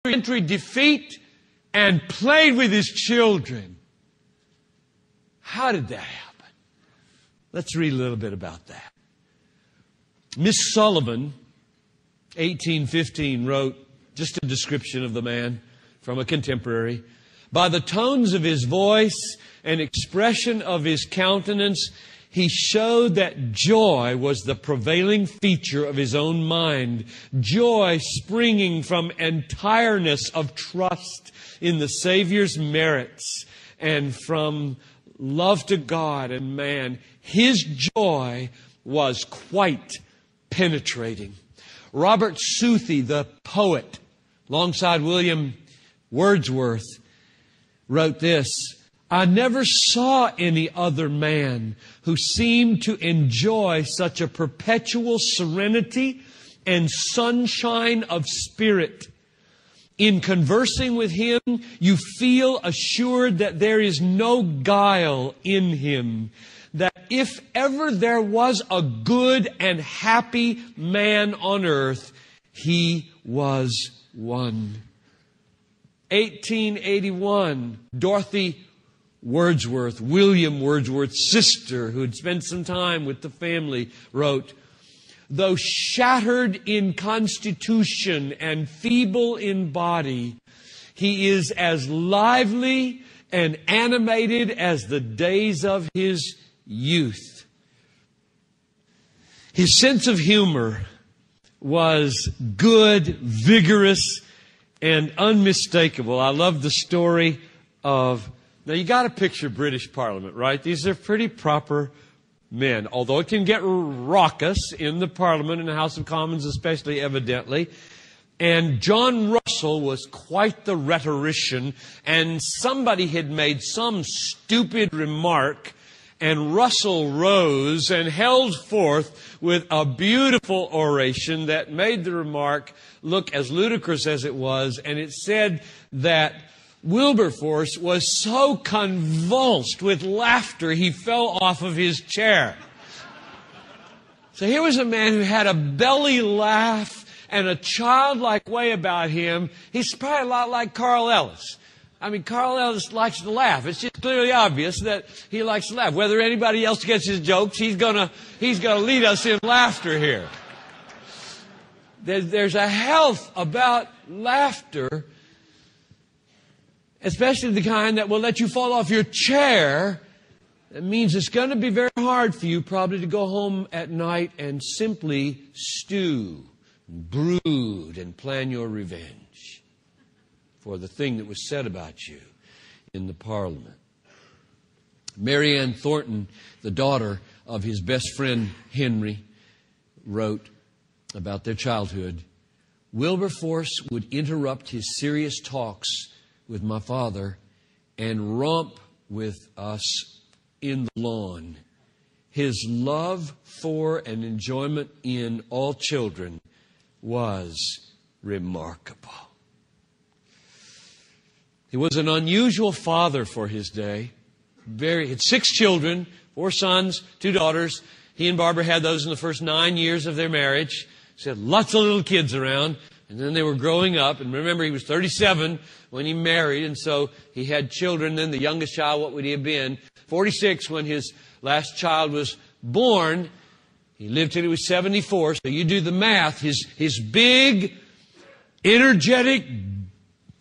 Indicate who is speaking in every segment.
Speaker 1: parliamentary defeat and played with his children. How did that happen? Let's read a little bit about that. Miss Sullivan, 1815, wrote just a description of the man from a contemporary. By the tones of his voice and expression of his countenance, he showed that joy was the prevailing feature of his own mind. Joy springing from entireness of trust in the Savior's merits and from love to God and man. His joy was quite penetrating. Robert Southey, the poet, alongside William Wordsworth, wrote this: I never saw any other man who seemed to enjoy such a perpetual serenity and sunshine of spirit. In conversing with him, you feel assured that there is no guile in him, that if ever there was a good and happy man on earth, he was one. 1881, Dorothy Wordsworth, William Wordsworth's sister, who had spent some time with the family, wrote, though shattered in constitution and feeble in body, he is as lively and animated as the days of his youth. His sense of humor was good, vigorous, and unmistakable. I love the story of... Now, you got to picture British Parliament, right? These are pretty proper men, although it can get raucous in the Parliament, in the House of Commons especially, evidently. And John Russell was quite the rhetorician, and somebody had made some stupid remark, and Russell rose and held forth with a beautiful oration that made the remark look as ludicrous as it was, and it said that Wilberforce was so convulsed with laughter he fell off of his chair. So here was a man who had a belly laugh and a childlike way about him. He's probably a lot like Carl Ellis. I mean, Carl Ellis likes to laugh. It's just clearly obvious that he likes to laugh. Whether anybody else gets his jokes, he's gonna lead us in laughter here. There's a health about laughter, especially the kind that will let you fall off your chair. It means it's going to be very hard for you probably to go home at night and simply stew, brood, and plan your revenge for the thing that was said about you in the Parliament. Mary Ann Thornton, the daughter of his best friend Henry, wrote about their childhood. Wilberforce would interrupt his serious talks with my father and romp with us in the lawn. His love for and enjoyment in all children was remarkable. He was an unusual father for his day. He had 6 children, 4 sons, 2 daughters. He and Barbara had those in the first 9 years of their marriage. He had lots of little kids around. And then they were growing up. And remember, he was 37 when he married. And so he had children. Then the youngest child, what would he have been? 46 when his last child was born. He lived till he was 74. So you do the math. His big, energetic,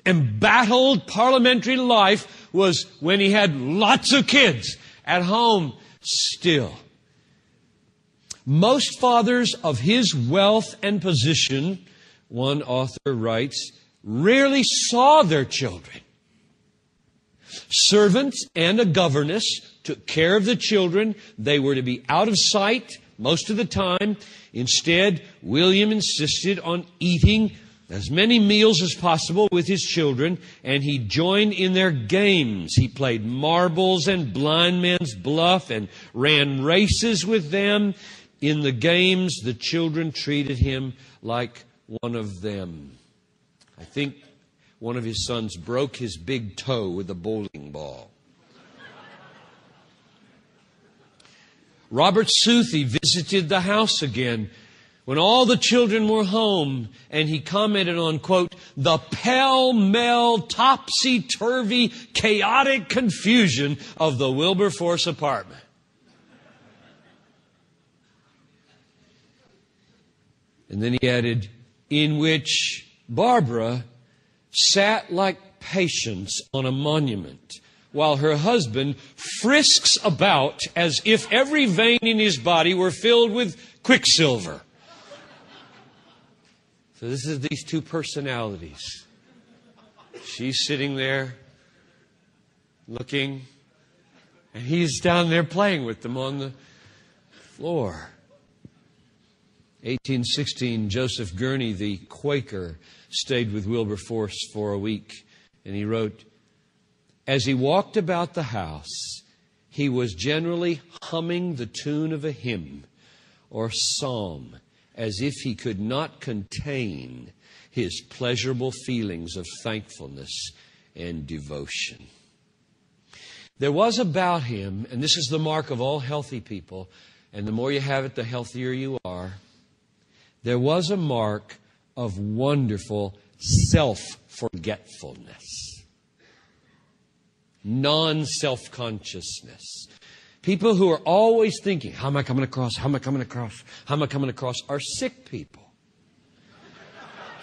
Speaker 1: embattled parliamentary life was when he had lots of kids at home still. Most fathers of his wealth and position, one author writes, rarely saw their children. Servants and a governess took care of the children. They were to be out of sight most of the time. Instead, William insisted on eating as many meals as possible with his children, and he joined in their games. He played marbles and blind man's bluff and ran races with them. In the games, the children treated him like one of them. I think one of his sons broke his big toe with a bowling ball. Robert Southey visited the house again when all the children were home, and he commented on, quote, the pell-mell, topsy-turvy, chaotic confusion of the Wilberforce apartment. And then he added, in which Barbara sat like Patience on a monument, while her husband frisks about as if every vein in his body were filled with quicksilver. So this is these two personalities. She's sitting there looking, and he's down there playing with them on the floor. 1816, Joseph Gurney, the Quaker, stayed with Wilberforce for a week. And he wrote, as he walked about the house, he was generally humming the tune of a hymn or psalm, as if he could not contain his pleasurable feelings of thankfulness and devotion. There was about him, and this is the mark of all healthy people, and the more you have it, the healthier you are. There was a mark of wonderful self-forgetfulness, non-self-consciousness. People who are always thinking, how am I coming across? How am I coming across? How am I coming across? Are sick people.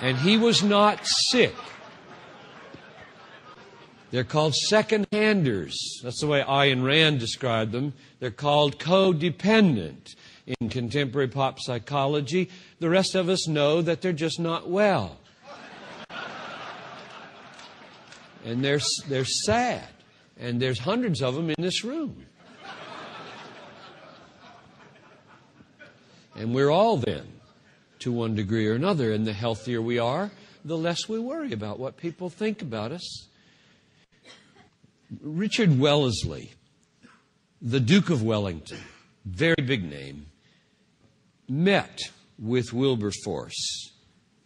Speaker 1: And he was not sick. They're called second-handers. That's the way Ayn Rand described them. They're called codependent in contemporary pop psychology. The rest of us know that they're just not well. And they're sad. And there's hundreds of them in this room. And we're all then, to one degree or another. And the healthier we are, the less we worry about what people think about us. Richard Wellesley, the Duke of Wellington, very big name, met with Wilberforce.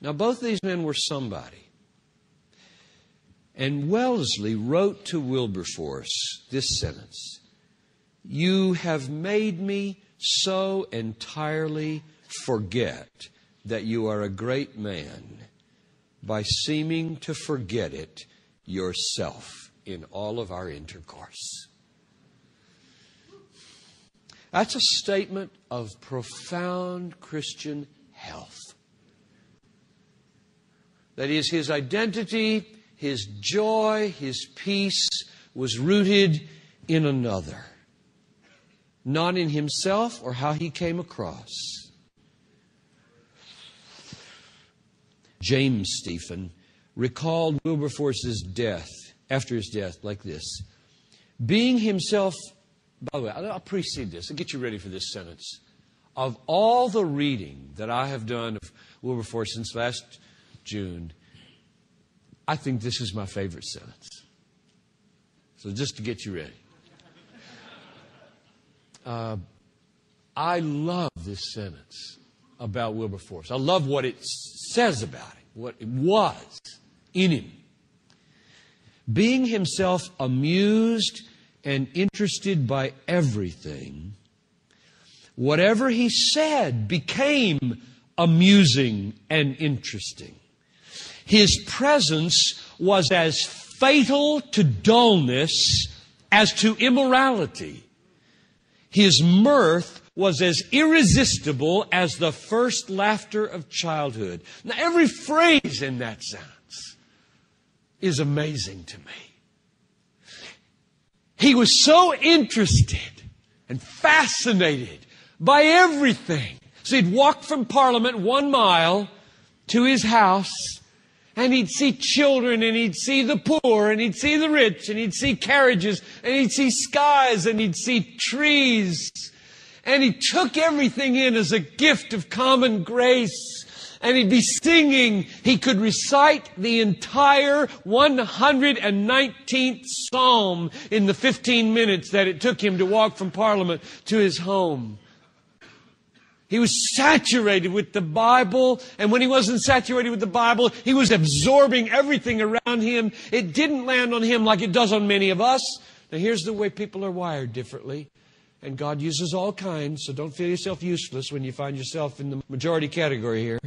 Speaker 1: Now, both these men were somebody. And Wellesley wrote to Wilberforce this sentence, "You have made me so entirely forget that you are a great man by seeming to forget it yourself in all of our intercourse." That's a statement of profound Christian health. That is, his identity, his joy, his peace was rooted in another, not in himself or how he came across. James Stephen recalled Wilberforce's death, after his death, like this. Being himself, by the way, I'll precede this. I'll get you ready for this sentence. Of all the reading that I have done of Wilberforce since last June, I think this is my favorite sentence. So just to get you ready. I love this sentence about Wilberforce. I love what it says about him, what it was in him. Being himself amused and interested by everything, whatever he said became amusing and interesting. His presence was as fatal to dullness as to immorality. His mirth was as irresistible as the first laughter of childhood. Now, every phrase in that sentence is amazing to me. He was so interested and fascinated by everything. So he'd walk from Parliament 1 mile to his house, and he'd see children, and he'd see the poor, and he'd see the rich, and he'd see carriages, and he'd see skies, and he'd see trees. And he took everything in as a gift of common grace. And he'd be singing. He could recite the entire 119th Psalm in the 15 minutes that it took him to walk from Parliament to his home. He was saturated with the Bible, and when he wasn't saturated with the Bible, he was absorbing everything around him. It didn't land on him like it does on many of us. Now, here's the way people are wired differently. And God uses all kinds, so don't feel yourself useless when you find yourself in the majority category here.